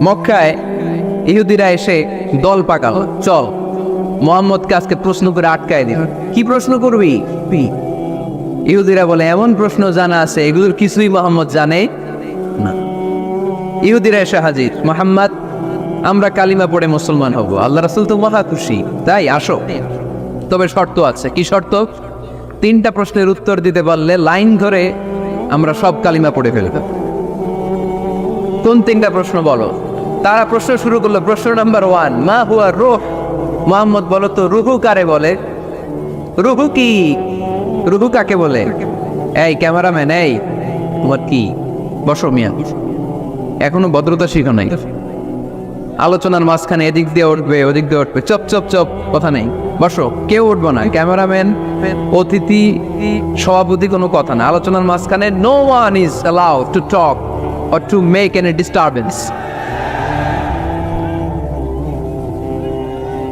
মক্কায় ইহুদিরা এসে দল পাকালো, চল মুহাম্মদকে আজকে প্রশ্ন করে আটকায় দিন। কি প্রশ্ন করবি? ইহুদিরা বলে এমন প্রশ্ন জানা আছে এগুলোর কিছুই মুহাম্মদ জানে না। ইহুদিরা এসে হাজির, মুহাম্মদ আমরা কালিমা পড়ে মুসলমান হব, আল্লাহ রাসূল তো মহা খুশি, তাই আসো, তবে শর্ত আছে। কি শর্ত? 3টা প্রশ্নের উত্তর দিতে পারলে লাইন ধরে আমরা সব কালিমা পড়ে ফেলব। কোন 3টা প্রশ্ন বলো? তারা প্রশ্ন শুরু করলো। প্রশ্ন নাম্বার 1, মা হুয়া রূহ। মুহাম্মদ বলো তো রুহু কারে বলে? রুহু কি? রুহু কাকে বলে? এই ক্যামেরাম্যান, এই তোমার কি? বসো মিয়া, এখনো ভদ্রতা শিখো নাই। আলোচনার মাঝখানে এদিক দিয়ে উঠবে ওদিক দিয়ে উঠবে, চপ চপ চপ, কথা নেই, বসো। কেউ উঠবো না, ক্যামেরাম্যান, অতিথি, সভাপতি, কোনো কথা না। আলোচনার মাঝখানে no one is allowed to talk or to make any disturbance.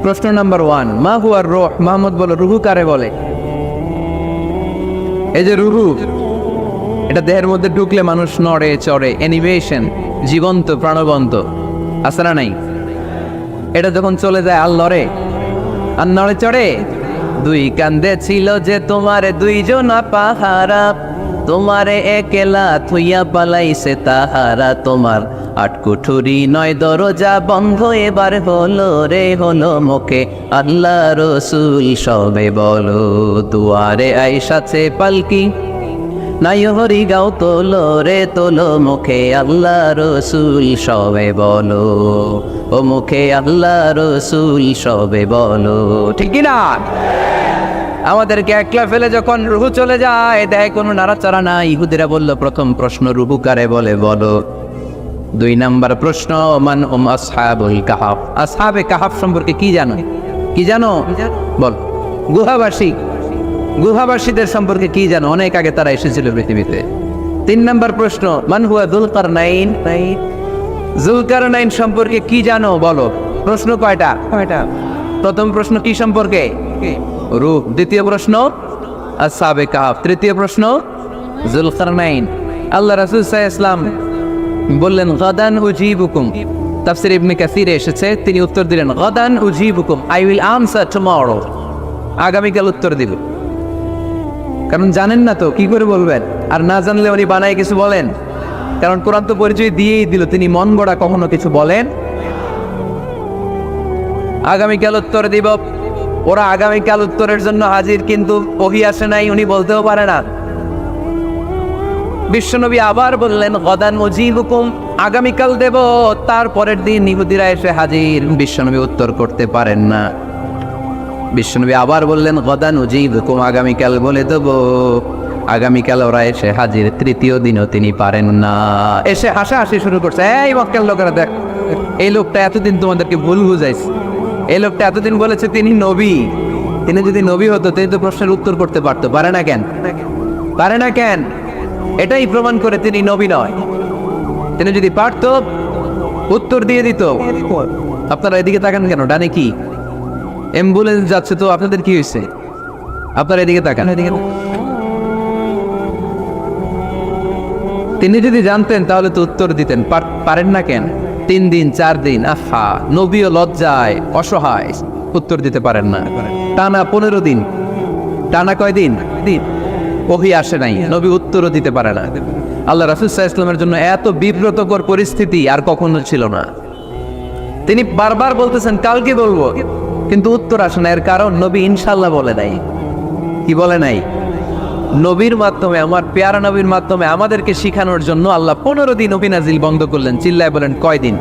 প্রশ্ন নাম্বার 1, মা হুয়া রূহ। মুহাম্মদ বলো রুহু কারে বলে? এই যে রুহু, এটা দেহের মধ্যে ঢুকলে মানুষ নড়ে চড়ে, অ্যানিমেশন, জীবন্ত প্রাণবন্ত, আছে না নাই? এটা যখন চলে যায় আর লড়ে আর নড়ে চড়ে। 2 কান্দে ছিল যে তোমারে 2 জনা পাহারা, তোমারে একলা থুইয়া পালাইছে তাহারা, তোমার 8 কুঠুরি 9 দরজা বন্ধ এবার হলো রে হলো, মুখে আল্লাহ রসুল সবে বলো, দুয়ারে আইসাছে পালকি নাই হরি গাও তোলো রে তোলো, মুখে আল্লাহ রসুল সবে বলো, ও মুখে আল্লাহ রসুল সবে বলো। ঠিক না? আমাদেরকে একলা ফেলে যখন রুহু চলে যায়, দেয় কোনো নাড়াচাড়া নাই। ইহুদিরা বলল প্রথম প্রশ্ন রুহু কারে বলে বলো। 2 নাম্বার প্রশ্ন, মান হুম আসহাবুল কাহাফ। আসহাবে কাহাফ সম্পর্কে কি জানো? কি জানো বল। গুহাবাসী, গুহাবাসীদের সম্পর্কে কি জানো? অনেক আগে তারা এসেছিল পৃথিবীতে। 3 নাম্বার প্রশ্ন, মান হুয়া যুলকারনাইন। যুলকারনাইন সম্পর্কে কি জানো বলো। প্রশ্ন কয়টা? প্রথম প্রশ্ন কি সম্পর্কে? রূহ। দ্বিতীয় প্রশ্ন আসহাবে কাহাফ। তৃতীয় প্রশ্ন যুলকারনাইন। আল্লাহ রাসূল সাল্লাল্লাহু আলাইহি ওয়াসাল্লাম বললেন গাদান উজিবুকুম। তাফসীর ইবনে কাসিরে এসেছে, তিনি উত্তর দিলেন গাদান উজিবুকুম, আই উইল আনসার টুমরো। আগামীকাল উত্তর দিব। কারণ জানেন না তো কি করে বলবেন, আর না জানলে উনি বানায় কিছু বলেন। কারণ কোরআন তো পরিচয় দিয়েই দিল, তিনি মন গড়া কখনো কিছু বলেন। আগামীকাল উত্তর দিব। ওরা আগামীকাল উত্তরের জন্য হাজির, কিন্তু ওহী আসে নাই, উনি বলতেও পারে না। বিশ্বনবী আবার বললেন গদান উজিবুকুম, আগামীকাল দেব। তারপরের দিন ইহুদিরা এসে হাজির, বিশ্বনবী উত্তর করতে পারেন না। বিশ্বনবী আবার বললেন গদান উজিবুকুম, আগামীকাল বলে দেব। আগামীকাল ওরা এসে হাজির, তৃতীয় দিনও তিনি পারেন না। এসে হাসাহাসি শুরু করছে, এই মক্কার লোকেরা দেখ, এই লোকটা এতদিন তোমাদেরকে ভুল বুঝাইছে। এই লোকটা এতদিন বলেছে তিনি নবী। তিনি যদি নবী হতো তিনি তো প্রশ্নের উত্তর করতে পারতো, পারে না কেন? পারে না কেন? এটাই প্রমাণ করে তিনি নবী নয়। তিনি যদি পারত উত্তর দিয়ে দিত। আপনারা এদিকে তাকান কেন? ডানে কি অ্যাম্বুলেন্স যাচ্ছে, তো আপনাদের কি হয়েছে? আপনারা এদিকে তাকান। তিনি যদি জানতেন তাহলে তো উত্তর দিতেন, পারেন না কেন? 3 দিন 4 দিন, আহা, নবীও লজ্জায় অসহায়, উত্তর দিতে পারেন না। টানা 15 দিন, টানা কয় দিন? ওহী আসে নাই, নবী উত্তরও দিতে পারে না। আল্লাহ রাসূল সাল্লাল্লাহু আলাইহি ওয়াসাল্লামের জন্য এত বিব্রতকর পরিস্থিতি আর কখনো ছিল না। তিনি বারবার বলতেছেন কালকে বলবো, কিন্তু উত্তর আসে না। এর কারণ নবী ইনশাআল্লাহ বলে নাই। কি বলে নাই? নবীর মাধ্যমে, আমার পেয়ারা নবীর মাধ্যমে আমাদেরকে শিখানোর জন্য আল্লাহ 15 দিন ওহী নাজিল বন্ধ করলেন। চিল্লায় বলেন কয় দিন?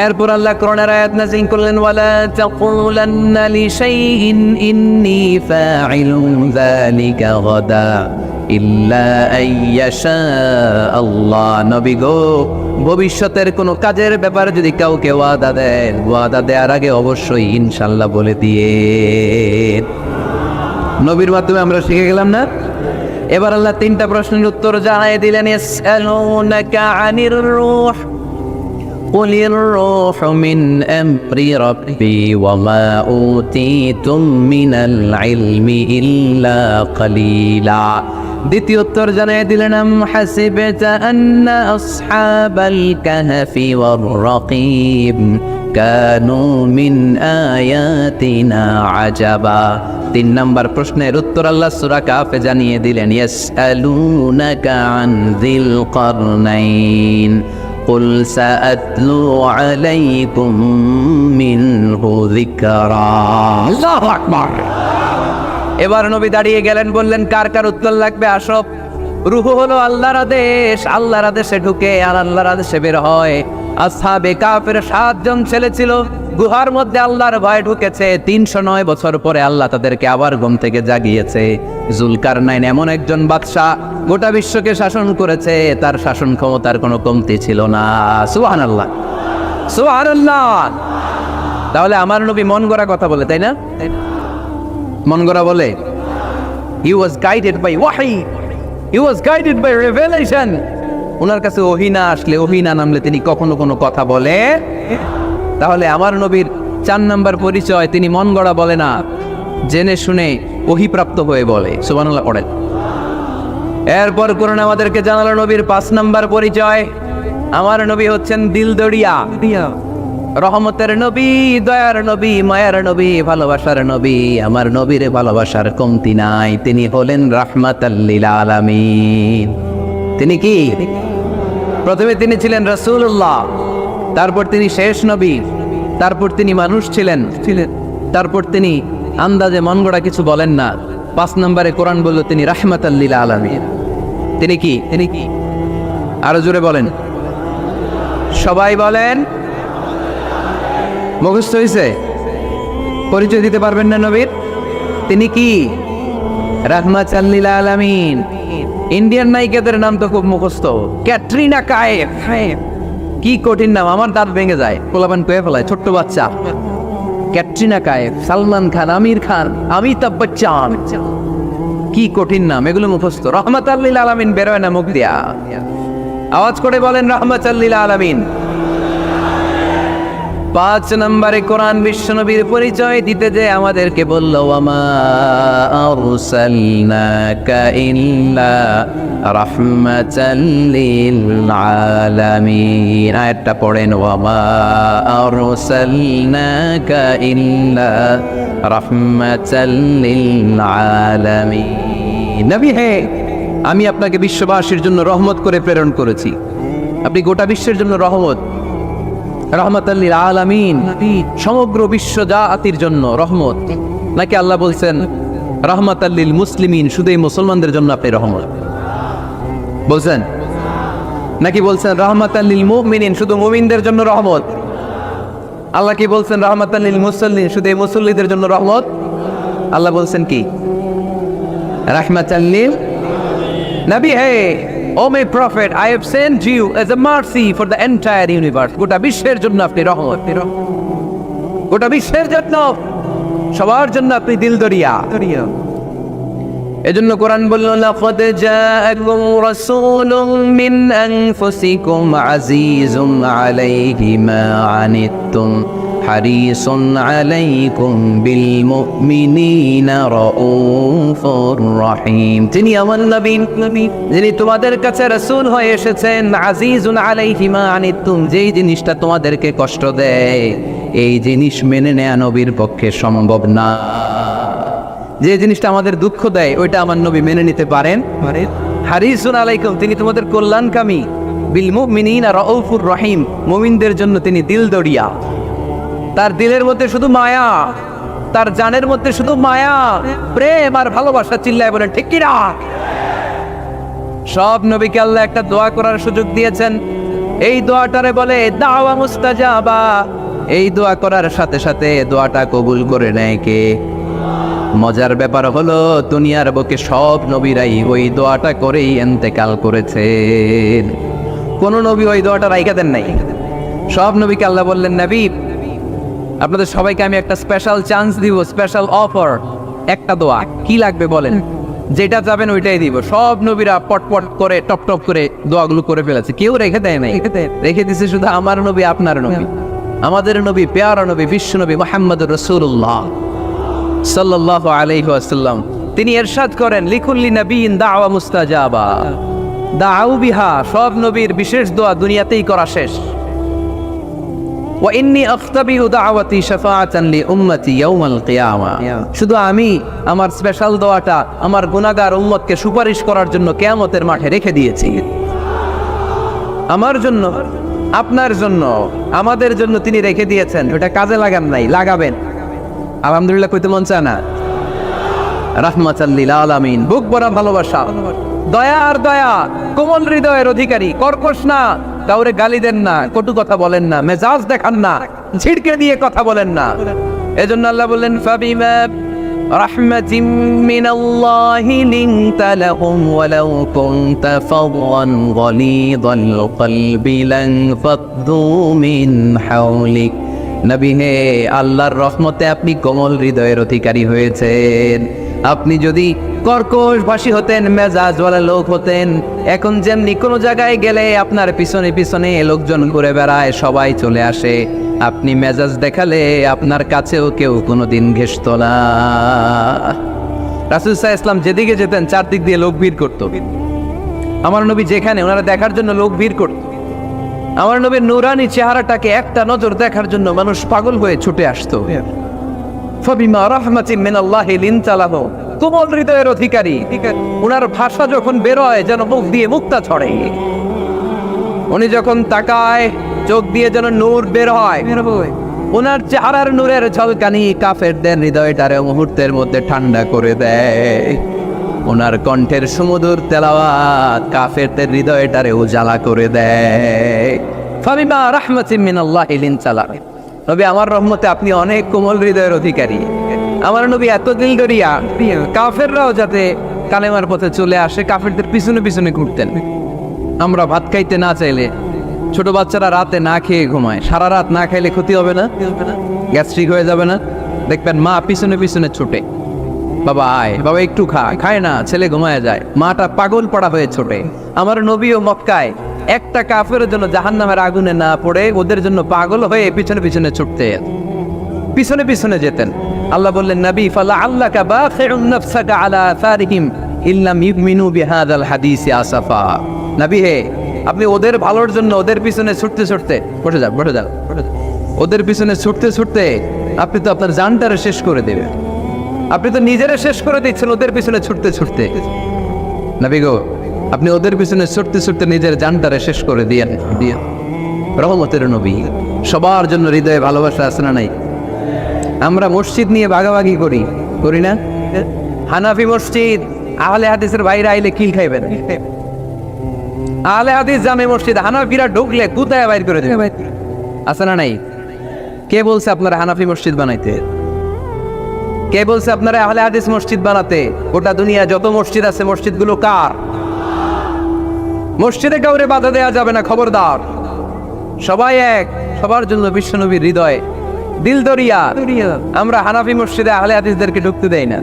এরপর আল্লাহ কোরআনের আয়াত নাযিল করলেন, ওয়ালা তাকুলান্না লিশাইইন ইন্নী ফাইলুন যালিকা গাদা ইল্লা আইয়াশা আল্লাহ। নবী গো, ভবিষ্যতের কোনো কাজের ব্যাপারে যদি কাউকে ওয়াদা দেন, ওয়াদা দেওয়ার আগে অবশ্যই ইনশাআল্লাহ বলে দিয়ে। নবীর মাধ্যমে আমরা শিখে গেলাম না? এবার আল্লাহ 3টা প্রশ্নের উত্তর জানাই দিলেন। ইয়াসআলুনাকা আনির রূহ قل الروح من أمر ربي وما أوتيتم من العلم إلا قليلا দ্বিতীয় উত্তর জানিয়ে দিলেন আম হাসিবতা আন্না আসহাবাল কাহফি ওয়ার রাকিব কানু মিন আয়াতিনা আজাবা। 3 নম্বর প্রশ্নের উত্তর আল্লাহ সূরা কাহফে জানিয়ে দিলেন ইয়াসআলুনাকা আন যিল কারনাইন কুল সাআতলু আলাইকুম মিনহু যিকরা। আল্লাহু আকবার। এবার নবী দাঁড়িয়ে গেলেন, বললেন কার কার উত্তর লাগবে আসো। রূহ হলো আল্লাহর আদেশ, আল্লাহর আদেশে ঢুকে আর আল্লাহর আদেশে বের হয়। আসহাবে কাফের 7 জন ছেলে ছিল, গুহার মধ্যে আল্লাহর ভয় ঢুকেছে। 309 বছর পরে আল্লাহ তাদেরকে আবার ঘুম থেকে জাগিয়েছে। জুলকারনাইন এমন একজন বাদশা, গোটা বিশ্বকে শাসন করেছে, তার শাসন ক্ষমতার কোনো কমতি ছিল না। সুবহানাল্লাহ, সুবহানাল্লাহ। তাহলে আমার নবী মন গড়া কথা বলে, তাই না? মন গড়া বলে? He was guided by wahi, he was guided by revelation. ওনার কাছে ওহী না আসলে, ওহী না নামলে তিনি কখনো কোনো কথা বলে। তাহলে আমার নবীর 4 নম্বর পরিচয়, তিনি মন গড়া বলে না, জেনে শুনে ওহীপ্রাপ্ত হয়ে বলে। সুবহানাল্লাহ পড়েন। এরপর কোরআন আমাদেরকে জানালো নবীর 5 নম্বর পরিচয়, আমার নবী হচ্ছেন দিলদরিয়া, রহমতের নবী, দয়ার নবী, মায়ার নবী, ভালোবাসার নবী। আমার নবীর ভালোবাসার কমতি নাই। তিনি হলেন রাহমাতাল লিল আলামিন। তিনি কি? প্রথমে তিনি ছিলেন রাসূলুল্লাহ, তারপর তিনি শেষ নবী, তারপর তিনি মানুষ ছিলেন, তারপর তিনি আন্দাজে মন গড়া কিছু বলেন না। 5 নম্বরে কোরআন বলল তিনি রাহমাতাল লিল আলামিন। তিনি কি? তিনি কি? আরো জোরে বলেন, সবাই বলেন। মুখস্থ হয়েছে? পরিচয় দিতে পারবেন না নবীর? তিনি কি? রাহমাতাল লিল আলামিন। ইন্ডিয়ান নায়িকাদের নাম তো খুব মুখস্থ। ক্যাটরিনা কাইফ, কি কঠিন নাম, আমার দাঁত ভেঙে যায়। পোলাপান কয়ে ফেলায়, ছোট্ট বাচ্চা। ক্যাটরিনা কাইফ, সালমান খান, আমির খান, অমিতাভ বচ্চন, কি কঠিন নাম, এগুলো মুখস্থ। রাহমাতাল লিল আলামিন বেরোয় না মুখ দিয়া। আওয়াজ করে বলেন রাহমাতাল লিল আলামিন। 5 নম্বরে কোরআন বিশ্বনবীর পরিচয় দিতে যে আমাদেরকে বলল ওয়ামা আরসালনাকা ইল্লা রাহমাতাল লিল আলামিন। আয়াতটা পড়েন, ওয়ামা আরসালনাকা ইল্লা রাহমাতাল লিল আলামিন। নবী হে, আমি আপনাকে বিশ্ববাসীর জন্য রহমত করে প্রেরণ করেছি। আপনি গোটা বিশ্বের জন্য রহমত, রাহমাতাল লিল আলামিন, সমগ্র বিশ্ব জাতির জন্য রহমত। নাকি আল্লাহ বলছেন রাহমাতাল লিল মুসলিমিন, শুধু এই মুসলমানদের জন্য আপনি রহমত বলছেন? নাকি বলছেন রাহমাতাল লিল মুমিনিন, শুধু মুমিনদের জন্য রহমত? আল্লাহ কি বলছেন রাহমাতাল লিল মুসাল্লিন, শুধু এই মুসল্লিদের জন্য রহমত? আল্লাহ বলছেন কি? রাহমাতাল লিল নবী হে, O my prophet, I have sent you as a mercy for the entire universe. গোটা বিশ্বের জন্য আপনি রহমত, গোটা বিশ্বের জন্য, সবার জন্য আপনি দিলদরিয়া। এজন্য কোরআন বলল লাকাদ জাআকুম রাসূলুম মিন আনফুসিকুম আজিজুন আলাইহি মা আনিতুম হারিসুন আলাইকুম বিল মুমিনিনা রাউফুর রহিম। তিনি আমার নবী, যিনি তোমাদের কাছে রাসূল হয়ে এসেছেন। আজিজুন আলাইহি মা আনিতুম, যেই জিনিসটা তোমাদেরকে কষ্ট দেয় এই জিনিস মেনে নেয়া নবীর পক্ষে সম্ভব না। যে জিনিসটা আমাদের দুঃখ দেয় ওইটা আমার নবী মেনে নিতে পারেন। হারিসুন আলাইকুম, তিনি তোমাদের কল্যাণকামী। বিল মুমিনিনা রাউফুর রহিম, মুমিনদের জন্য তিনি দিলদরিয়া। তার দিলের মধ্যে শুধু মায়া, তার জানের মধ্যে শুধু মায়া, প্রেম আর ভালোবাসা। চিল্লায় বলেন ঠিক কি না? সব নবীকে আল্লাহ একটা দোয়া করার সুযোগ দিয়েছেন। এই দোয়াটারে বলে দাওয়া মুস্তাজাবা। এই দোয়া করার সাথে সাথে দোয়াটা কবুল করে নেয় কে? মজার ব্যাপার হলো দুনিয়ার বুকে সব নবীরাই ওই দোয়াটা করেই ইন্তেকাল করেছেন। কোন নবী ওই দোয়াটা রাইখা দেন নাই। সব নবীকে আল্লাহ বললেন নবী, আপনাদের সবাইকে আমি একটা স্পেশাল চান্স দিব, স্পেশাল অফার। একটা দোয়া, কি লাগবে বলেন, যেটা যাবেন ওইটাই দিব। সব নবীরা পটপট করে টপ টপ করে দোয়াগুলো করে ফেলেছে, কেউ রেখে দেয় নাই। রেখে দিছে শুধু আমার নবী, আপনার নবী, আমাদের নবী, পেয়ারা নবী, বিশ্ব নবী মুহাম্মদুর রাসূলুল্লাহ সাল্লাল্লাহু আলাইহি ওয়াসাল্লাম। তিনি ইরশাদ করেন লিকুল্লি নবিয়িন দাওয়া মুস্তাজাবা, দাউ বিহা, সব নবীর বিশেষ দোয়া দুনিয়াতেই করা শেষ। ওয়া ইন্নী আখতাবিউ দাওয়াতি শাফাআতান লি উম্মতি ইয়াউমাল কিয়ামা, শুধু আমি আমার স্পেশাল দোয়াটা আমার গুনাহগার উম্মতকে সুপারিশ করার জন্য কিয়ামতের মাঠে রেখে দিয়েছি। আমার জন্য, আপনার জন্য, আমাদের জন্য তিনি রেখে দিয়েছেন, ওটা কাজে লাগান নাই, লাগাবেন। আলহামদুলিল্লাহ কইতে মন চায় না? রাহমাতাল লিল আলামিন, বুক ভরা ভালোবাসা, দয়া আর দয়া, কোমল হৃদয়ের অধিকারী, কর্কশ না, কাউরে গালি দেন না, কটু কথা বলেন না, মেজাজ দেখান না, ছিড়কে দিয়ে কথা বলেন না। এজন্য আল্লাহ বললেন ফাবিমা রাহমাতিম মিনাল্লাহি লিনতা লাহুম ওয়ালাউ কুনতা ফাদদান গালিযাল কলবি লানফাদ্দু মিন হাওলিক। নবী হে, আল্লাহর রহমতে আপনি কোমল হৃদয়ের অধিকারী হয়েছেন। আপনি যদি কর্কশ ভাষী হতেন, মেজাজওয়ালা লোক হতেন, এখন যেমনি কোনো জায়গায় গেলে আপনার পিছনে পিছনে লোকজন ঘুরে বেড়ায়, সবাই চলে আসে, আপনি মেজাজ দেখালে আপনার কাছেও কেউ কোনোদিন ঘেষত না। রাসূল সাল্লাল্লাহু আলাইহি ওয়াসাল্লাম যেদিকে যেতেন চারদিক দিয়ে লোক ভিড় করত। আমার নবী যেখানে, ওনারা দেখার জন্য লোক ভিড় করত। আমার নবীর নূরানী চেহারাটাকে একটা নজর দেখার জন্য মানুষ পাগল হয়ে ছুটে আসতো। ফাবিমা রাহমাতিন মিনাল্লাহি লিনতা লাহু, কোমল হৃদয়ের অধিকারী, ওনার ভাষা যখন বের হয় যেন মুখ দিয়ে মুক্তা ছড়ে। উনি যখন তাকায় চোখ দিয়ে যেন নূর বের হয়। ওনার চেহারার নূরের ঝলকানি কাফেরদের হৃদয়টারে মুহূর্তের মধ্যে ঠান্ডা করে দেয়। ওনার কণ্ঠের সুমধুর তেলাওয়াত কাফেরদের হৃদয়টারে উজালা করে দেয়। ফাবিমা রাহমাতিন মিনাল্লাহি লিনতা লাহু, নবী আমার রহমতে আপনি অনেক কোমল হৃদয়ের অধিকারী। আমার নবী এত দিলদরিয়া, কাফেররাও যাতে কালেমার পথে চলে আসে, কাফেরদের পিছনে পিছনে ঘুরতেন। আমরা ভাত খাইতে না চাইলে, ছোট বাচ্চারা রাতে না খেয়ে ঘুমায়, সারা রাত না খাইলে ক্ষতি হবে না? গ্যাস্ট্রিক হয়ে যাবে না? দেখবেন মা পিছনে পিছনে ছুটে, বাবা আয়, বাবা একটু খা, খায় না, ছেলে ঘুমায় যায়, মাটা পাগল পড়া হয়ে ছোটে। আমার নবীও মক্কায় একটা কাফেরের জন্য জাহান্নামের আগুনে না পড়ে ওদের জন্য পাগল হয়ে পিছনে পিছনে ছুটতে, পিছনে পিছনে যেতেন। আল্লাহ বললেন নবী ফালা আল্লাকা বাখিউন নাফসাকা আলা আসারিহিম ইল্লাম ইউমিনু বিহাদাল হাদিসি আসাফা। নবী হে, আপনি ওদের ভালোর জন্য ওদের পিছনে ছুটতে ছুটতে, বসে যান, বসে যান, ওদের পিছনে ছুটতে ছুটতে আপনি তো আপনার জানটারে শেষ করে দেবেন। আপনি তো নিজেরা শেষ করে দিচ্ছেন ওদের পিছনে ছুটতে ছুটতে। নবী গো, আপনি ওদের পিছনে ছুটতে ছুটতে নিজের জানটারে শেষ করে দিয়েন। রহমতের নবী, সবার জন্য হৃদয়ে ভালোবাসা আছে না নাই? আমরা মসজিদ নিয়ে ভাগাভাগি করি, করি না? হানাফি মসজিদ, আহলে হাদিসের বাইরে আইলে কিল খাইবেন। আহলে হাদিস জামে মসজিদ, হানাফিরা ঢুকলে কুতায় বাইর করে দেবে, আছে না নাই? কে বলছে আপনারা হানাফি মসজিদ বানাইতে? কে বলছে আপনারা আহলে হাদিস মসজিদ বানাতে? গোটা দুনিয়া যত মসজিদ আছে, মসজিদগুলো কার? মসজিদে কাউরে বাধা দেওয়া যাবে না, খবরদার। সবাই এক, সবার জন্য বিশ্বনবীর হৃদয় দিলদরিয়া। আমরা হানাফি মসজিদে আহলে হাদিসদেরকে ঢুকতে দেই না,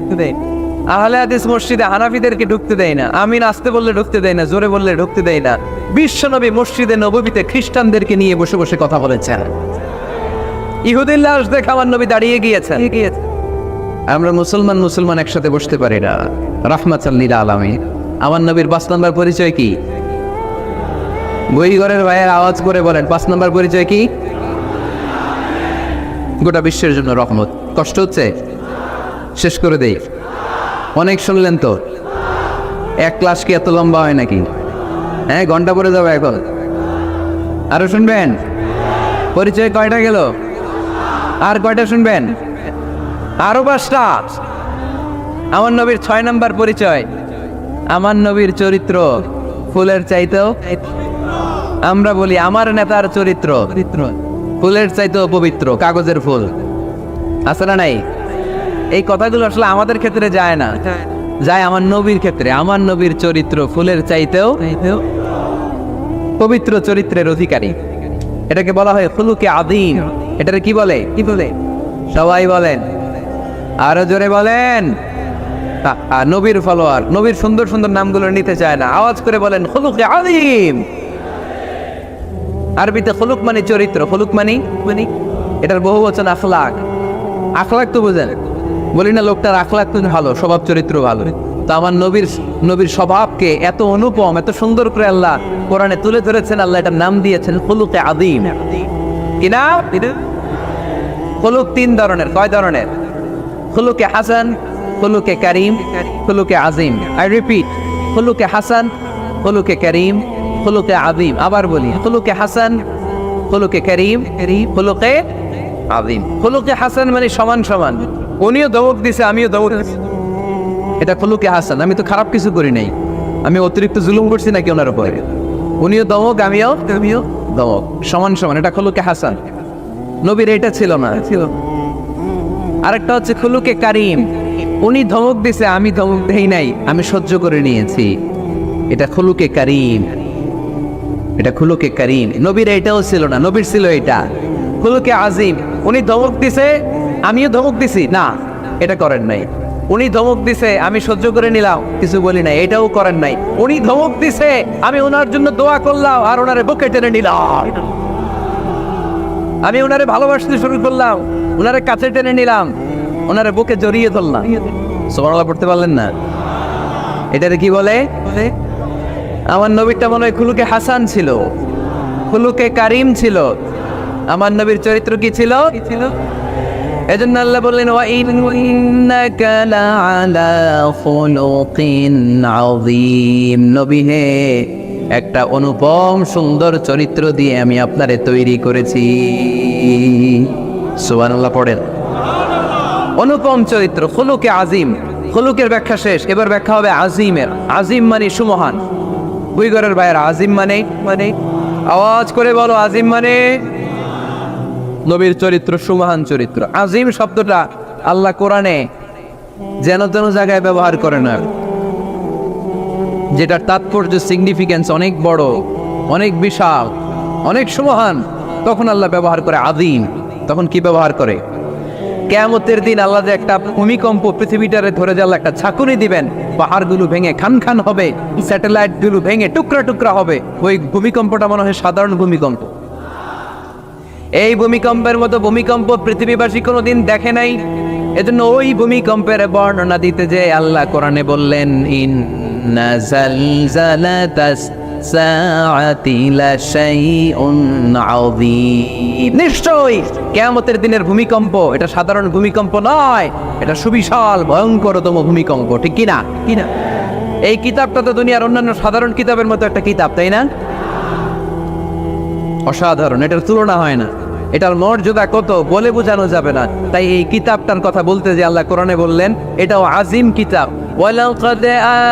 আহলে হাদিস মসজিদে হানাফিদেরকে ঢুকতে দেয় না। আমিন আসতে বললে ঢুকতে দেয় না, জোরে বললে ঢুকতে দেয় না। বিশ্বনবী মসজিদে নববীতে খ্রিস্টানদেরকে নিয়ে বসে বসে কথা বলেছেন। ইহুদির লাশ দেখে আমার নবী দাঁড়িয়ে গিয়েছেন। আমরা মুসলমান একসাথে বসতে পারি না। রাহমাতাল লিল আলামিন। আমার নবীর 5 নম্বর পরিচয় কি? বই ঘরের ভাইয়ের আওয়াজ করে বলেন, 5 নম্বর পরিচয় কি? গোটা বিশ্বের জন্য রহমত। কষ্ট হচ্ছে? শেষ করে দেই। অনেক শুনলেন তো, এক ক্লাস কি এত লম্বা হয় নাকি? হ্যাঁ, ঘন্টা পরে যাবে এখন। আরো শুনবেন? পরিচয় কয়টা গেল? আর কয়টা শুনবেন? আরো 5টা। আমার নবীর 6 নম্বর পরিচয়, আমার নবীর চরিত্র ফুলের চাইতেও, আমরা বলি আমার নেতার চরিত্র ফুলের চাইতেও পবিত্র, কাগজের ফুল, আছে না নাই? এই কথাগুলো আসলে আমাদের ক্ষেত্রে যায় না, যায় আমার নবীর ক্ষেত্রে। আমার নবীর চরিত্র ফুলের চাইতেও পবিত্র চরিত্রের অধিকারী। এটাকে বলা হয় খুলুকে আযীম। এটাকে কি বলে? কি বলে? সবাই বলেন, আরো জোরে বলেন। নবীর ফলোয়ার, নবীর সুন্দর সুন্দর নামগুলো নিতে চায় না, আওয়াজ করে বলেন খুলুকে আযীম। আরবিতে খুলুক মানে চরিত্র, খুলুক মানে এটার বহু বচন আখলাক। আখলাক তো বুঝেন, বলি না লোকটার আখলাক তো ভালো, স্বভাব চরিত্র ভালো, তো আমার নবীর স্বভাবকে এত অনুপম, এত সুন্দর করে আল্লাহ কোরআনে তুলে ধরেছেন। আল্লাহ এটার নাম দিয়েছেন খুলুকে আযীম। কি নাম? খুলুক তিন ধরনের। কয় ধরনের? খুলুকে হাসান, খুলুকে কারীম, খুলুকে আযীম। আই রিপিট, খুলুকে হাসান, খুলুকে কারীম, খুলুকে আযীম। আবার বলি, খুলুকে হাসান, খুলুকে কারীম, খুলুকে আযীম। খুলুকে হাসান মানে সমান সমান, উনিও ধমক দিছে আমিও ধমক দিছি, এটা খুলুকে হাসান। আমি তো খারাপ কিছু করি নাই, আমি অতিরিক্ত জুলুম করছি নাকি ওনার উপরে? উনিও ধমক আমিও ধমক, সমান সমান, এটা খুলুকে হাসান। নবীর এটা ছিল না, ছিল। আরেকটা হচ্ছে খুলুকে কারীম, উনি ধমক দিছে আমি ধমক দেই নাই, আমি সহ্য করে নিয়েছি, এটা খুলুকে কারীম, এটা খুলুকে কারীম। নবীর এটাও ছিল না, নবীর ছিল এটা খুলুকে আযীম। উনি ধমক দিছে আমিও ধমক দিছি, না এটা করেন নাই। উনি ধমক দিছে আমি সহ্য করে নিলাম, কিছু বলি নাই, এটাও করেন নাই। উনি ধমক দিছে আমি ওনার জন্য দোয়া করলাম আর ওনারে বুকে টেনে নিলাম, আমি ওনারে ভালোবাসতে শুরু করলাম, ওনারে কাছে টেনে নিলাম, ওনারে বুকে জড়িয়ে ধরলাম। সুবহানাল্লাহ পড়তে পারলেন না? এটারে কি বলে? আমার নবীরটা মনে হয় খুলুকে হাসান ছিল, খুলুকে কারীম ছিল। আমার নবীর চরিত্র কি ছিল? এজন্য আল্লাহ বললেন ওয়া ইন্নাকা লাআলা খুলুকিন আযীম। নবী হে, একটা অনুপম সুন্দর চরিত্র দিয়ে আমি আপনারে তৈরি করেছি। সুবহানাল্লাহ পড়েন। অনুপম চরিত্র, খুলুকে আযীম। খুলুকের ব্যাখ্যা শেষ, এবার ব্যাখ্যা হবে আযীমের। আযীম মানে সুমহান। বুইগরের ভাইয়েরা, আযীম মানে আওয়াজ করে বলো, আযীম মানে নবীর চরিত্র, সুমহান চরিত্র। আযীম শব্দটা আল্লাহ কোরআনে যেন তেন জায়গায় ব্যবহার করে না, যেটার তাৎপর্য, সিগনিফিকেন্স অনেক বড়, অনেক বিশাল, অনেক সুমহান, তখন আল্লাহ ব্যবহার করে আযীম। তখন কি ব্যবহার করে? কিয়ামতের দিন আল্লাহ যে একটা ভূমিকম্প পৃথিবীটারে ধরে যে আল্লাহ একটা ঝাঁকুনি দিবেন, পাহাড়গুলো ভেঙে খান খান হবে, স্যাটেলাইটগুলো ভেঙে টুকরা টুকরা হবে। ওই ভূমিকম্পটা মনে হয় সাধারণ ভূমিকম্প। এই ভূমিকম্পের মতো ভূমিকম্প পৃথিবীবাসী কোনোদিন দেখে নাই। এজন্য ওই ভূমিকম্পের বর্ণনা দিতে যে আল্লাহ কোরআনে বললেন ইন্না জালজালাতাস সাআতি লাশাইউন আযীম। নিশ্চয়ই কিয়ামতের দিনের ভূমিকম্প এটা সাধারণ ভূমিকম্প নয়, এটা সুবিশাল ভয়ঙ্করতম ভূমিকম্প। ঠিক কি না? এই কিতাবটা তো দুনিয়ার অন্যান্য সাধারণ কিতাবের মতো একটা কিতাব, তাই না? অসাধারণ, এটার তুলনা হয় না। এটার মর্যাদা কত বলে বোঝানো যাবে না। তাই এই কিতাবটার কথা বলতে যে আল্লাহ কোরআনে বললেন এটাও আযীম কিতাব। ওয়ালাকাদ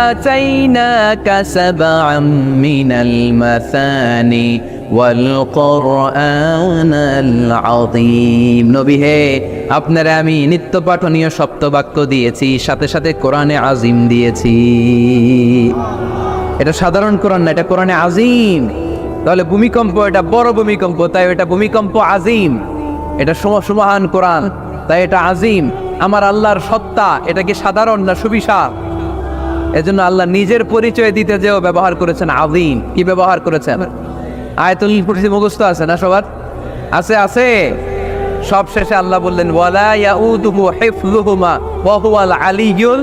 আতাইনাকা সাবআম মিনাল মাসানি ওয়াল কুরআনাল আযীম। নবী হে, আপনারা আমি নিত্য পাঠনীয় সপ্তবাক্য দিয়েছি, সাথে সাথে কোরআনে আযীম দিয়েছি। এটা সাধারণ কোরআন না, এটা কোরআনে আযীম। তাহলে ভূমিকম্প এটা বড় ভূমিকম্প, তাই এটা ভূমিকম্প আযীম। এটা সুমহান কোরআন, তাই এটা আযীম। আমার আল্লাহর সত্তা এটা কি সাধারণ না সুবিশাল? এজন্য আল্লাহ নিজের পরিচয় দিতে যেও ব্যবহার করেছেন আযীম। কি ব্যবহার করেছেন? আয়াতুল কুরসি মুখস্থ আছে না সবার? আছে। সব শেষে আল্লাহ বললেন ওয়ালা ইয়াউদুহু হিফযুহুমা ওয়া হুয়াল আলিয়্যুল।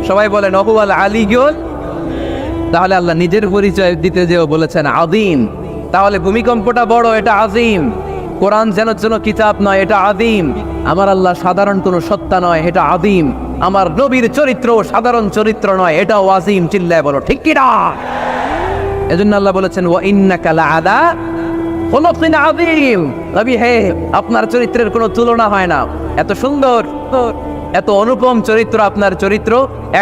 সবাই বলেন ওয়া হুয়াল আলিয়্যুল। তাহলে আল্লাহ নিজের পরিচয় দিতে যেও বলেছেন আযীম। তাহলে ভূমিকম্পটা বড়, এটা আযীম। কোরআন যেন কিতাব নয়, এটা আযীম। আমার আল্লাহ সাধারণ কোনো সত্তা নয়, এটা আযীম। আমার নবীর চরিত্র সাধারণ চরিত্র নয়, এটাও আযীম। চিল্লায় বলো ঠিক কি না? এজন্য আল্লাহ বলেছেন ওয়া ইন্নাকা লাআলা খুলুকিন আযীম। নবী হে, আপনার চরিত্রের কোনো তুলনা হয় না। এত সুন্দর, এত অনুপম চরিত্র আপনার চরিত্র,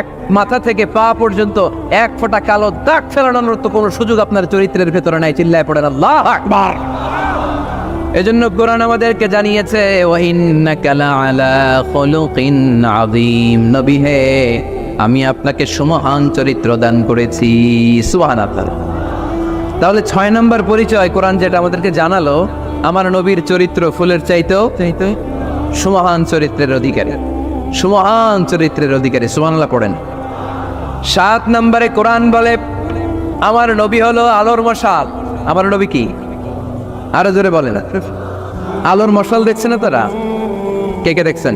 এক মাথা থেকে পা পর্যন্ত এক ফোঁটা কালো দাগ ফেলানোর তো কোনো সুযোগ আপনার চরিত্রের ভেতরে নাই। চিল্লায় পড়েন আল্লাহু আকবার। এজন্য কোরআন আমাদেরকে জানিয়েছে ওয়া ইন্নাকা লাআলা খুলুকিন আযীম। নবী হে, আমি আপনাকে সুমহান চরিত্র দান করেছি। সুবহানাল্লাহ। তাহলে 6 নম্বর পরিচয় কোরআন যেটা আমাদেরকে জানালো, আমার নবীর চরিত্র ফুলের চাইতেও সুমহান চরিত্রের অধিকারী, সুমহান চরিত্রের অধিকারী। সুবহানাল্লাহ পড়েন। 7 নম্বরে কোরআন বলে আমার নবী হলো আলোর মশাল। আমার নবী কি? আরো জোরে বলেন। আলোর মশাল দেখছেন না তারা? কে দেখছেন?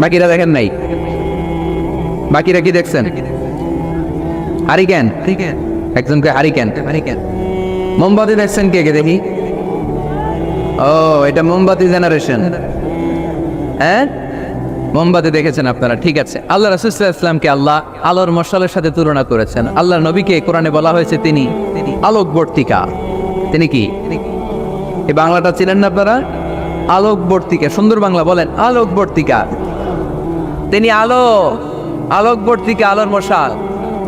বাকিরা দেখেন নাই? বাকিরা কি দেখছেন? হারিকেন, একজনকে হারিকেন। মোমবাতি দেখছেন কে কে দেখি? ও, এটা মোমবাতি জেনারেশন। হ্যাঁ, মোমবাতি দেখেছেন আপনারা, ঠিক আছে। আল্লাহ রাসূল সাল্লাল্লাহু আলাইহি ওয়াসাল্লামকে আল্লাহ আলোর মশালের সাথে তুলনা করেছেন। আল্লাহ নবীকে কোরআনে বলা হয়েছে তিনি আলোকবর্তিকা। তিনি কি? এই বাংলাটা ছিলেন না আপনারা? আলোকবর্তিকা, সুন্দর বাংলা বলেন, আলোকবর্তিকা। তিনি আলো, আলোকবর্তিকা, আলোর মশাল।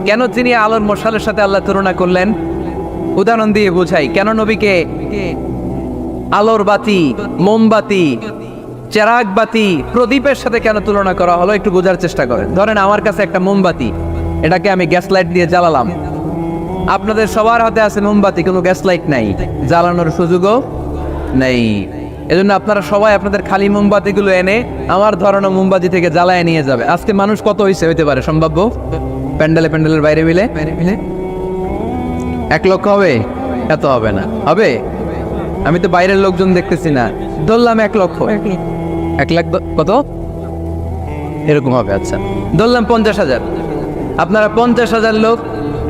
কেন তিনি আলোর মশালের সাথে আল্লাহ তুলনা করলেন? উদাহরণ দিয়ে বোঝাই কেন নবীকে আলোর বাতি, মোমবাতি, চেরাগ বাতি, প্রদীপের সাথে কেন তুলনা করা হলো একটু বোঝার চেষ্টা করেন। ধরেন আমার কাছে একটা মোমবাতি, এটাকে আমি গ্যাস লাইট দিয়ে জ্বালালাম। আপনাদের সবার হাতে আছে মোমবাতি, কোনো গ্যাস লাইট নাই, জ্বালানোর সুযোগও নেই। এজন্য আপনারা সবাই আপনাদের খালি মোমবাতিগুলো এনে আমার ধরানো মোমবাতি থেকে জ্বালায় নিয়ে যাবে। আজকে মানুষ কত হইতে পারে সম্ভাব্য? প্যান্ডেলের বাইরে মিলে 1 লক্ষ হবে? এত হবে না, হবে? আমি তো বাইরের লোকজন দেখতেছি না, ধরলাম 1 লক্ষ। 1 লাখ কত এরকম হবে। আচ্ছা, ধরলাম 50,000। আপনারা 50,000 লোক,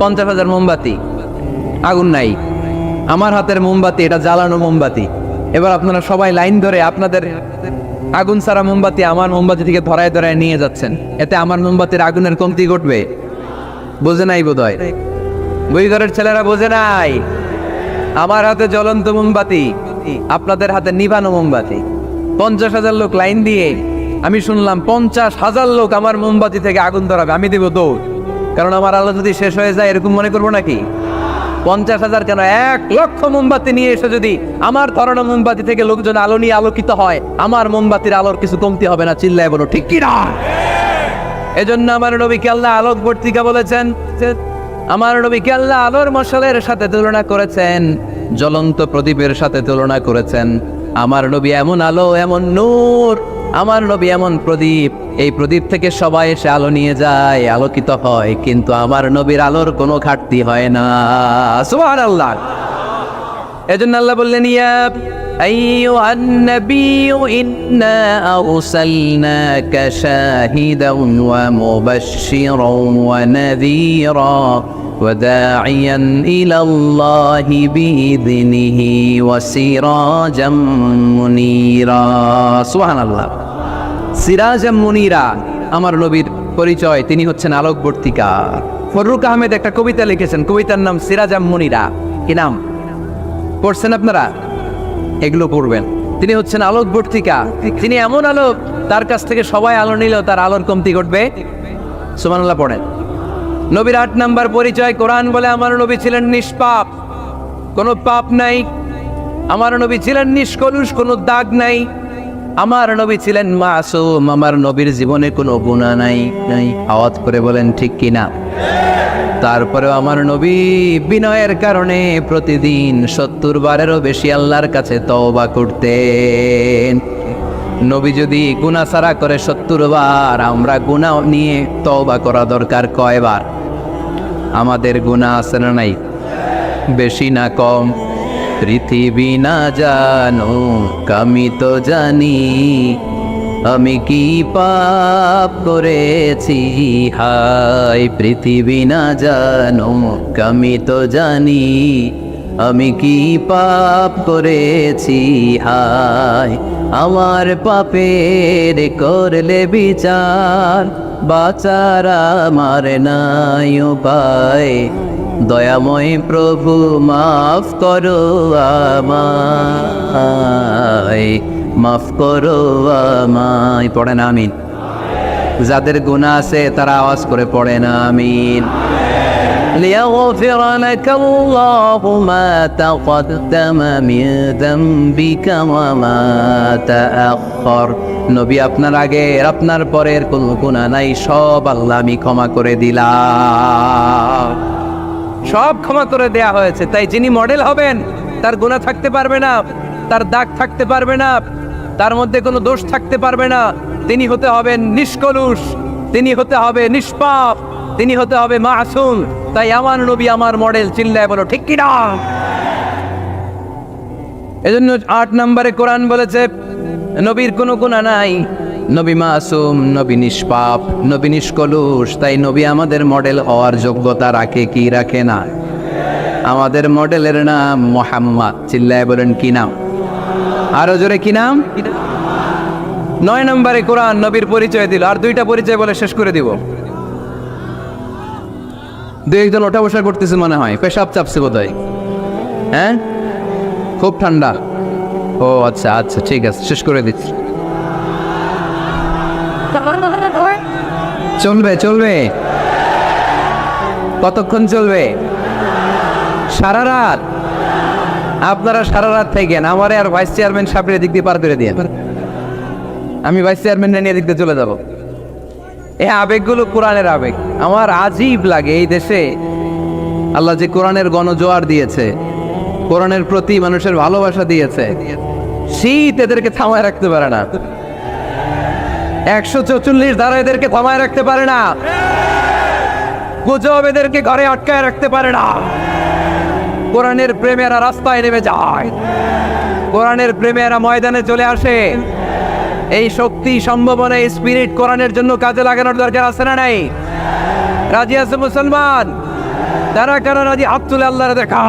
50,000 মোমবাতি, আগুন নাই। আমার হাতের মোমবাতি, এটা জ্বালানো মোমবাতি। এবার আপনারা সবাই লাইন ধরে আপনাদের আগুন ছাড়া মোমবাতি আমার মোমবাতি থেকে ধরায় ধরায় নিয়ে যাচ্ছেন। এতে আমার মোমবাতির আগুনের কমতি ঘটবে? বোঝে নাই বোধ হয়, বই ঘরের ছেলেরা বোঝে নাই। আমার হাতে জ্বলন্ত মোমবাতি, আপনাদের হাতে নিভানো মোমবাতি। 50,000 লোক লাইন দিয়ে, আমি শুনলাম 50,000 লোক আমার মোমবাতি থেকে আগুন ধরাবে, আমি দেব দৌড়। কারণ আমার আলো যদি শেষ হয়ে যায় এরকম মনে করবো নাকি? 50,000 কেন, 1 লক্ষ মোমবাতি নিয়ে এসে যদি আমার ধরানো মোমবাতি থেকে লোকজন আলো নিয়ে আলোকিত হয়, আমার মোমবাতির আলোর কিছু কমতি হবে না। চিল্লায় বলো ঠিক কি না? এজন্য আমার নবীকে আল্লাহ আলোকবর্তিকা বলেছেন। আমার নবীকে আল্লাহ আলোর মশালের সাথে তুলনা করেছেন, জ্বলন্ত প্রদীপের সাথে তুলনা করেছেন। আমার নবী এমন আলো, এমন নূর, আমার নবী এমন প্রদীপ, এই প্রদীপ থেকে সবাই এসে আলো নিয়ে যায়, আলোকিত হয়, কিন্তু আমার নবীর আলোর কোনো ঘাটতি হয় না। সুবহানাল্লাহ। এজন্য আল্লাহ বললেন, ইয়া আইয়ুহান নাবিয়্যু ইন্না আরসালনাকা শাহিদান ওয়া মুবাশশিরান ওয়া নাযীরা ওয়া দাঈয়ান ইলাল্লাহি বিইযনিহি ওয়া সিরাজাম মুনীরা। সুবহানাল্লাহ। সিরাজাম মুনীরা, আমার নবীর পরিচয়, তিনি হচ্ছেন আলোকবর্তিকা। ফররুক আহমেদ একটা কবিতা লিখেছেন, কবিতার নাম সিরাজাম মুনীরা। কি নাম? পড়ছেন আপনারা? এগুলো পড়বেন। তিনি হচ্ছেন আলোকবর্তিকা, তিনি এমন আলো, তার কাছ থেকে সবাই আলো নিলেও তার আলোর কমতি ঘটবে। সুবহানাল্লাহ পড়েন। নবীর 8 নাম্বার পরিচয়, কোরআন বলে আমার নবী ছিলেন নিষ্পাপ, কোনো পাপ নাই। আমার নবী ছিলেন নিষ্কলুষ, কোনো দাগ নাই। আমার নবী ছিলেন মাসুম, আমার নবীর জীবনে কোনো গুনাহ নাই। আওয়াজ করে বলেন ঠিক কিনা? তারপরেও আমার নবী বিনয়ের কারণে প্রতিদিন 70 বারেরও বেশি আল্লাহর কাছে তওবা করতেন। নবী যদি গুনাহ ছাড়া করে 70 বার, আমরা গুনাহ নিয়ে তওবা করা দরকার কয়বার? আমাদের গুনাহ আছে না নাই? বেশি না কম? পৃথিবী না জানো আমি তো জানি, আমি কি পাপ করেছি হায়। পৃথিবী না জানো আমি তো জানি, আমি কি পাপ করেছি হায়। আমার পাপের করলে বিচার, বাঁচার আমার নাই উপায়। দয়াময় প্রভু মাফ করো আমায়, মাফ করো আমায়। পড়েন আমিন। যাদের গুনাহ আছে তারা আওয়াজ করে পড়েন আমিন। ليغفر لك الله ما تقدم من ذنبك وما تأخر। নবী আপনার আগের আপনার পরের কোনো গুনাহ নাই, সব আল্লাহ আমি ক্ষমা করে দিলাম, সব ক্ষমা করে দেয়া হয়েছে। তাই যিনি মডেল হবেন তার গুনাহ থাকতে পারবে না, তার দাগ থাকতে পারবে না, তার মধ্যে কোনো দোষ থাকতে পারবে না। তিনি হতে হবেন নিষ্কলুষ, তিনি হতে হবে নিষ্পাপ, তিনি হতে হবে মাসুম। তাই আমার নবী আমার মডেল। চিল্লায় বলো ঠিক কি না? এজন্য 8 নম্বরে কোরআন বলেছে নবীর কোনো গুনাহ নাই, নবী মাসুম, নবী নিষ্পাপ, নবী নিষ্কলুষ। তাই নবী আমাদের মডেল হওয়ার যোগ্যতা রাখে কি রাখে না? আমাদের মডেলের নাম মুহাম্মদ। চিল্লায় বলেন কি নাম? আরো জোরে কি নাম? 9 নম্বরে কোরআন নবীর পরিচয় দিল। আর 2টা পরিচয় বলে শেষ করে দিব। দুই একজন ওঠা বসা করতেছে মনে হয়, পেশাব চাপছে বোধহয়। হ্যাঁ, খুব ঠান্ডা। ও আচ্ছা আচ্ছা, ঠিক আছে, শেষ করে দিচ্ছি। চলবে চলবে, কতক্ষণ চলবে? সারা রাত। আপনারা সারা রাত থাকেন, আমারে আর ভাইস চেয়ারম্যান সাহেবের দিক দিয়ে পার করে দিয়ে, আমি ভাইস চেয়ারম্যান নিয়ে দিক দিয়ে চলে যাব। এই আবেগগুলো কোরআনের আবেগ। আমার আজীব লাগে এই দেশে আল্লাহ যে কোরআনের গণজোয়ার দিয়েছে, কোরআনের প্রতি মানুষের ভালোবাসা দিয়েছে, শীত এদেরকে থামায় রাখতে পারে না। 144 ধারা এদেরকে থামায় রাখতে পারে না। গুজব এদেরকে ঘরে আটকায় রাখতে পারে না। কোরআনের প্রেমেরা রাস্তায় নেমে যায়, কোরআনের প্রেমেরা ময়দানে চলে আসে। এই শক্তি, সম্ভাবনা, এই স্পিরিট কোরআনের জন্য কাজে লাগানোর দরকার আছে না নাই? রাজি আছে মুসলমান? তারা কারা রাজি? হাত তুলে আল্লাহরে দেখা।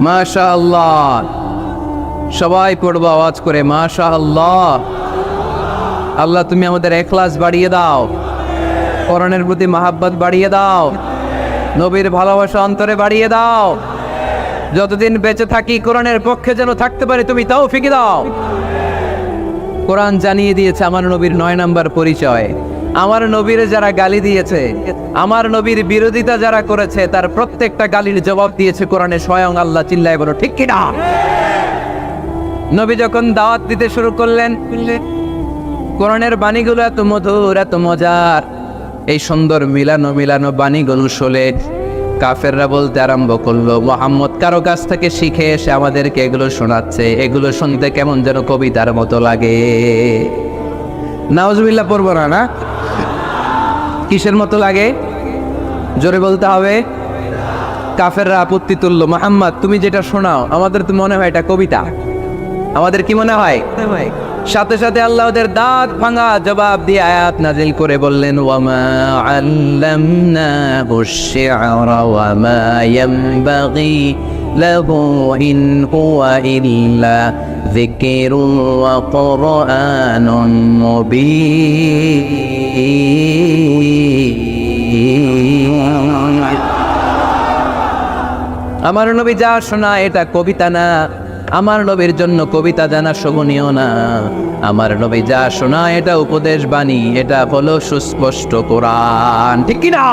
মাশাআল্লাহ, সবাই পড়বো আওয়াজ করে মাশাআল্লাহ। আল্লাহ তুমি আমাদের ইখলাস বাড়িয়ে দাও, কোরআনের প্রতি মহাব্বত বাড়িয়ে দাও, নবীর ভালোবাসা অন্তরে বাড়িয়ে দাও। যতদিন বেঁচে থাকি কোরআনের পক্ষে যেন থাকতে পারি তুমি তৌফিক দাও। কোরআন জানিয়ে দিয়েছে আমার নবীর 9 নম্বর পরিচয়। আমার নবীর যারা গালি দিয়েছে, আমার নবীর বিরোধিতা যারা করেছে, তার প্রত্যেকটা গালির জবাব দিয়েছে কোরআনে স্বয়ং আল্লাহ। চিল্লায় বলো ঠিক কি না? নবী যখন দাওয়াত দিতে শুরু করলেন, কোরআনের বাণীগুলো এত মধুর, এত মজার। এই সুন্দর মিলানো মিলানো বাণীগুলো শুনে কাফেররা বলতে আরম্ভ করলো, মুহাম্মদ কারো কাছ থেকে শিখে এসে আমাদেরকে এগুলো শোনাচ্ছে, এগুলো শুনতে কেমন যেন কবিতার মতো লাগে। নাউজুবিল্লাহ পড়বো না? না, কিসের মতো লাগে? জোরে বলতে হবে। কাফেররা আপত্তি তুললো, মুহাম্মদ তুমি যেটা শোনাও আমাদের তো মনে হয় এটা কবিতা। আমাদের কি মনে হয়? সাথে সাথে আল্লাহ ওদের দাঁত ভাঙা জবাব দিয়ে আয়াত নাজিল করে বললেন, ওয়ামা আল্লামনাহু আশ-শি'রা ওয়ামা ইয়ানবাগি লাহু ইন হুয়া ইল্লা যিকরুন ওয়া কুরআনুন মুবিন। আমার নবী যা শোনায় এটা কবিতা না, আমার নবীর জন্য কবিতা জানা শোভনীয় না। আমার নবী যা শোনায় এটা উপদেশ বাণী, এটা হলো সুস্পষ্ট কোরআন। ঠিক কি না?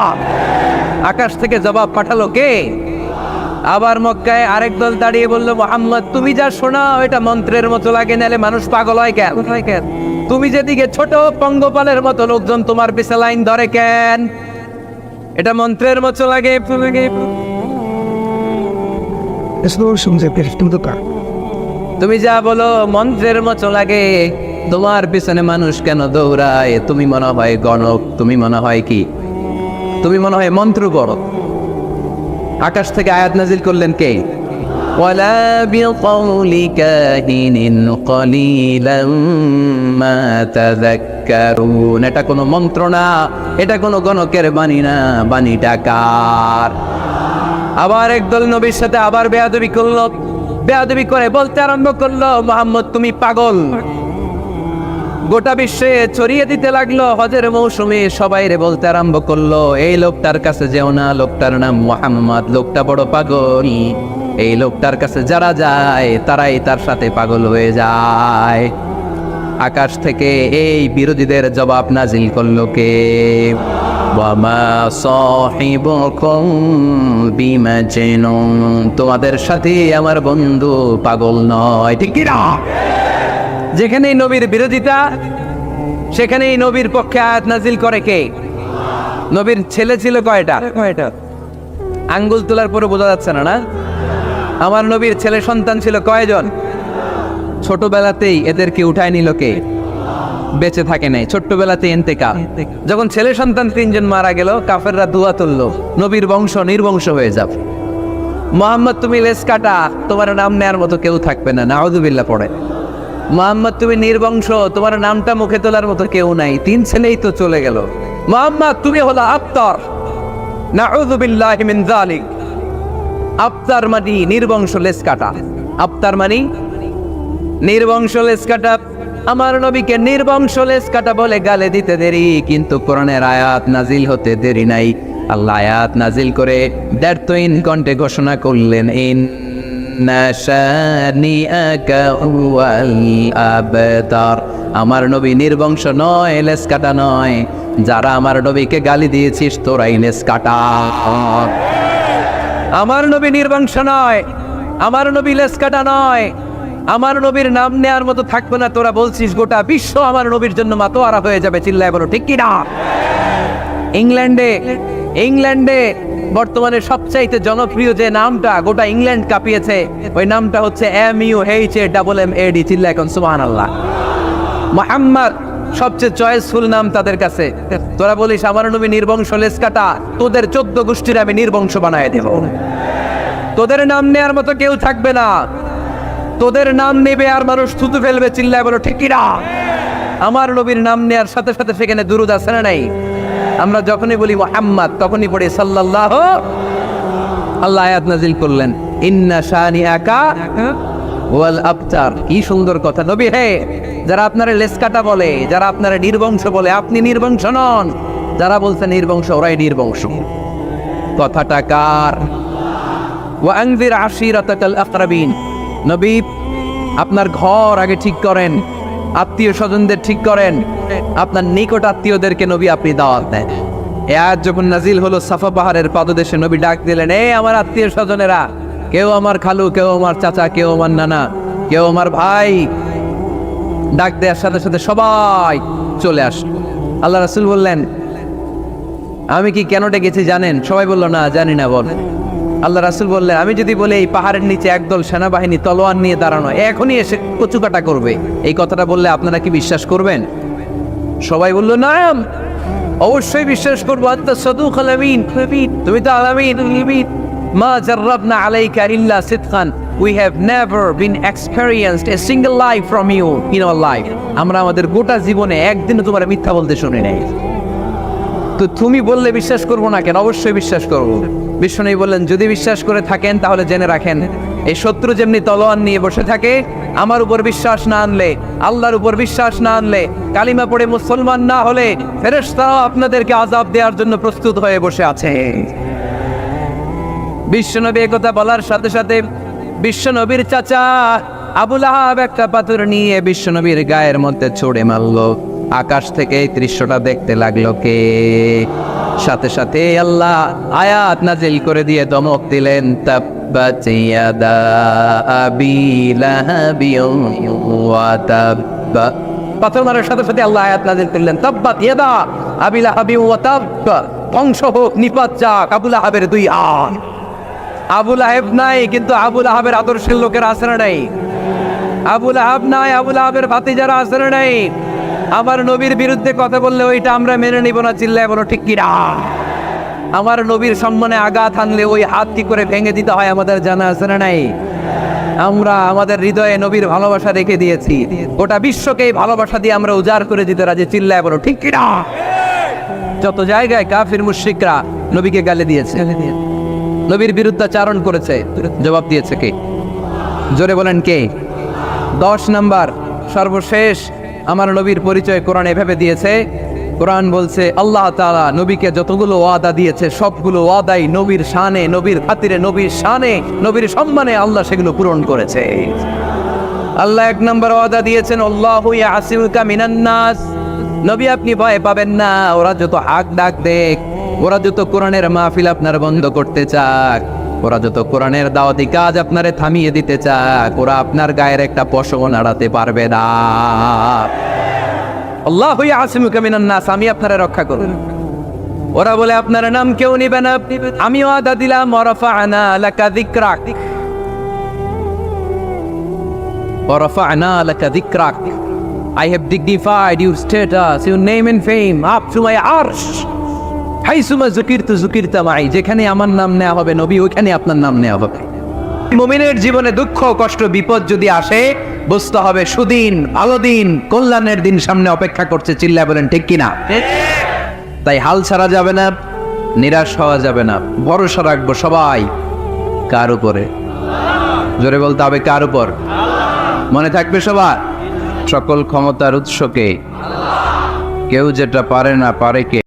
আকাশ থেকে জবাব পাঠালো কে? আবার মক্কায় আরেক দল দাঁড়িয়ে বলল, মুহাম্মদ তুমি যা শোনাও এটা মন্ত্রের মতো লাগে, নালে মানুষ পাগল হয় কেন? তুমি যেদিকে ছোট পঙ্গপালের মতো লোকজন তোমার পিছে লাইন ধরে কেন? এটা মন্ত্রের মতো লাগে। তুমি যা বলো মন্ত্রের মতো লাগে, তোমার পিছনে মানুষ কেন দৌড়ায়? তুমি মনে হয় গণক, তুমি মনে হয় কি? তুমি মনে হয় মন্ত্র পড়ো। আকাশ থেকে আয়াত নাজিল করলেন কে? ওয়ালা বিকাউলি কাহিনিন কলিলাম মা তাযাক্কারুন। এটা কোনো মন্ত্র না, এটা কোনো গণকের বাণী না, বাণীটা কার? আবার একদল নবীর সাথে আবার বেয়াদবি করলো, বেয়াদবি করে বলতে আরম্ভ করলো, মুহাম্মদ তুমি পাগল। গোটা বিশ্বে ছড়িয়ে দিতে লাগলো। হজের মৌসুমে সবাই রে বলতে আরম্ভ করলো, এই লোকটার কাছে যেও না, লোকটার নাম মুহাম্মদ, লোকটা বড় পাগল। এই লোকটার কাছে যারা যায় তারাই তার সাথে পাগল হয়ে যায়। আকাশ থেকে এই বিরোধীদের জবাব নাজিল করলো কে? ওয়ামা সাহিবুকুম বিমাজনুন। তোমাদের সাথে আমার বন্ধু পাগল নয়। ঠিক কি না? যেখানেই নবীর বিরোধিতা, সেখানেই নবীর পক্ষে আয়াত নাজিল করে কে? নবীর ছেলে ছিল কয়টা? আঙ্গুল তোলার পরে বোঝা যাচ্ছে না, না? আমার নবীর ছেলে সন্তান ছিল কয়জন? ছোটবেলাতেই এদেরকে উঠায় নিল কে? বেঁচে থাকে নাই, ছোট্টবেলাতে ইন্তেকাল। যখন ছেলে সন্তান 3 জন মারা গেল, কাফেররা দোয়া তুললো, নবীর বংশ নির্বংশ হয়ে যাবে। মোহাম্মদ তুমি লেস কাটা, তোমার নাম নেয়ার মতো কেউ থাকবে না, নাউযুবিল্লাহ পড়ে। মোহাম্মদ তুমি নির্বংশ, তোমার নামটা মুখে তোলার মতো কেউ নাই, 3 ছেলেই তো চলে গেল। মোহাম্মদ তুমি হলো আবতার, নাউযুবিল্লাহি মিন যালিক। আবতার মানে নির্বংশ, লেস কাটা। আবতার মানে নির্বংশ, লেস কাটা। আমার নবীকে নির্বংশ লেস কাটা বলে গালে দিতে দেরি, কিন্তু কোরআনের আয়াত নাজিল হতে দেরি নাই। আল্লাহ আয়াত নাজিল করে দ্ব্যর্থহীন কণ্ঠে ঘোষণা করলেন, ইন্না শানিআকা হুয়াল আবতার। আমার নবী নির্বংশ নয়, লেস কাটা নয়। যারা আমার নবীকে গালি দিয়েছিস তোরাই লেস কাটা। আমার নবী নির্বংশ নয়, আমার নবী লেস কাটা নয়। আমার নবীর নাম নেয়ার মতো থাকবে না, তোরা বলছিস গোটা বিশ্ব আমার নবীর জন্য মাতোয়ারা হয়ে যাবে। চিল্লায় বলো ঠিক কি না? ইংল্যান্ডে বর্তমানে সবচাইতে জনপ্রিয় যে নামটা গোটা ইংল্যান্ড কাঁপিয়েছে, ওই নামটা হচ্ছে MUHAMMAD। চিল্লায় এখন সুবহানাল্লাহ। মুহাম্মদ সবচেয়ে চয়েসফুল নাম তাদের কাছে। তোরা বলিস আমার নবী নির্বংশ, লেস কাটা, তোদের 14 গোষ্ঠীর আমি নির্বংশ বানায় দেব। তোদের নাম নেয়ার মতো কেউ থাকবে না, তোদের নাম নেবে আর মানুষ থুতু ফেলবে। চিল্লায় বলো ঠিক কি না? আমার নবীর নাম নেয়ার সাথে সাথে সেখানে দুরূদ আছে না নাই? আমরা যখনই বলি মুহাম্মদ তখনই পড়ি সাল্লাল্লাহু। আল্লাহ আয়াত নাজিল করলেন, ইন্না শানিআকা ওয়াল আবতার। কি সুন্দর কথা। নবী হে, যারা আপনারা লেস কাটা বলে, যারা আপনারা নির্বংশ বলে, আপনি নির্বংশ নন। যারা বলছে নির্বংশ, ওরাই নির্বংশ। কথাটা কার? ওয়া আনজির আশিরাতাকাল আকরাবিন। নবী আপনার ঘর আগে ঠিক করেন, আত্মীয় স্বজনদের ঠিক করেন, আপনার নিকট আত্মীয়দেরকে নবী আপনি দাওয়াত দেন। এ আয়াত যখন নাজিল হলো, সাফা পাহাড়ের পাদদেশে নবী ডাক দিলেন, এই আমার আত্মীয় স্বজনেরা, কেউ আমার খালু, কেউ আমার চাচা, কেউ আমার নানা, কেউ আমার ভাই। ডাক দেওয়ার সাথে সাথে সবাই চলে আসলো। আল্লাহ রাসূল বললেন, আমি কি কেন ডেকেছি জানেন? সবাই বলল না, জানি না। বল। আল্লাহ রাসূল বললেন, আমি যদি বলি এই পাহাড়ের নিচে একদল সেনাবাহিনী তলোয়ার নিয়ে দাঁড়ানো, এখনই এসে কচুকাটা করবে, এই কথাটা বললে আপনারা কি বিশ্বাস করবেন? সবাই বলল না, অবশ্যই বিশ্বাস করবো। আনতা সাদুকুল আমিন, তুমি তো আলামিন। মা জাররাবনা আলাইকা ইল্লা সিদকান। We have never been experienced a single lie from you in our life. আমরা আমাদের গোটা জীবনে একদিনও তোমার মিথ্যা বলতে শুনি নাই। তো তুমি বললে বিশ্বাস করবো না কেন? অবশ্যই বিশ্বাস করবো। বিশ্বনবী বললেন, যদি বিশ্বাস করে থাকেন তাহলে জেনে রাখেন, এই শত্রু যেমনি তলোয়ার নিয়ে বসে থাকে, আমার উপর বিশ্বাস না আনলে, আল্লাহর উপর বিশ্বাস না আনলে, কালিমা পড়ে মুসলমান না হলে, ফেরেশতারাও আপনাদেরকে আযাব দেওয়ার জন্য প্রস্তুত হয়ে বসে আছে। বিশ্বনবী একথা বলার সাথে সাথে বিশ্বনবীর চাচা আবু লাহাব একটা পাথর নিয়ে বিশ্বনবীর গায়ের মধ্যে ছুঁড়ে মারলো। আকাশ থেকে এই দৃশ্যটা দেখতে লাগলো কে? সাথে সাথে আল্লাহ আয়াত নাজিল করে দিয়ে ধমক দিলেন, তাব্বাত ইয়াদা আবি লাহাবিন ওয়া তাব্বা। পাথর মারার সাথে সাথে আল্লাহ আয়াত নাজিল করলেন, তাব্বাত ইয়াদা আবি লাহাবিন ওয়া তাব্বা। ধ্বংস হোক, নিপাত যাক আবু লাহাবের 2 হাত। আবু লাহাব নাই, কিন্তু আবু লাহাবের আদর্শের লোকেরা আছে না নাই? আবু লাহাব নাই, আবু লাহাবের ভাতিজারা আছে না নাই? আমার নবীর বিরুদ্ধে কথা বললে ওইটা আমরা মেনে নিব না। চিল্লায় বলো ঠিক কি না? আমার নবীর সম্মানে আঘাত আনলে ওই হাত কি করে ভেঙে দিতে হয় আমাদের জানা আছে না নাই? আমরা আমাদের হৃদয়ে নবীর ভালোবাসা রেখে দিয়েছি, গোটা বিশ্বকে এই ভালোবাসা দিয়ে আমরা উজাড় করে দিতে রাজি। চিল্লায় বলো ঠিক কি না? যত জায়গায় কাফির মুশরিকরা নবীকে গালি দিয়েছে, নবীর বিরুদ্ধাচারণ করেছে, জবাব দিয়েছে কে? জোরে বলেন কে? 10 নাম্বার সর্বশেষ আমার নবীর পরিচয় কোরআন এভাবে দিয়েছে। কোরআন বলছে আল্লাহ তাআলা নবীকে যতগুলো ওয়াদা দিয়েছে সবগুলো ওয়াদাই নবীর শানে, নবীর খাতিরে, নবীর শানে, নবীর সম্মানে আল্লাহ সেগুলো পূরণ করেছে। আল্লাহ 1 নাম্বার ওয়াদা দিয়েছেন, আল্লাহু ইয়াসিমুকা মিনান নাস। নবী আপনি ভয় পাবেন না, ওরা যত হাক ডাক দেখ, ওরা যত কোরআনের মাহফিল আপনার বন্ধ করতে চাক, ওরা যত কোরআনের দাওয়াতি কাজ আপনারে থামিয়ে দিতে চাক, ওরা আপনার গায়ের একটা পশমও নাড়াতে পারবে না। আল্লাহু ইয়াসিমুকা মিনান নাস, আমি আপনারে রক্ষা করব। ওরা বলে আপনার নাম কেউ নিবে না, আমিও আদা দিলাম, ওয়ারাফা'না লাকা যিকরাক, ওয়ারাফা'না লাকা যিকরাক, I have dignified your status, your name and fame up to my arsh. হাইসুমা যুকিরতু যুকিরতা মাই, যেখানে আমার নাম নেওয়া হবে নবী, ওইখানে আপনার নাম নেওয়া হবে। মুমিনের জীবনে দুঃখ কষ্ট বিপদ যদি আসে, বুঝতে হবে সুদিন, ভালো দিন, কল্যাণের দিন সামনে অপেক্ষা করছে। চিল্লায় বলেন ঠিক কিনা? তাই হাল ছাড়া যাবে না, নিরাশ হওয়া যাবে না, ভরসা রাখবো সবাই কার উপরে? জোরে বলতে হবে কার উপর? মনে থাকবে সবার, সকল ক্ষমতার উৎসকে, কেউ যেটা পারে না পারে কে?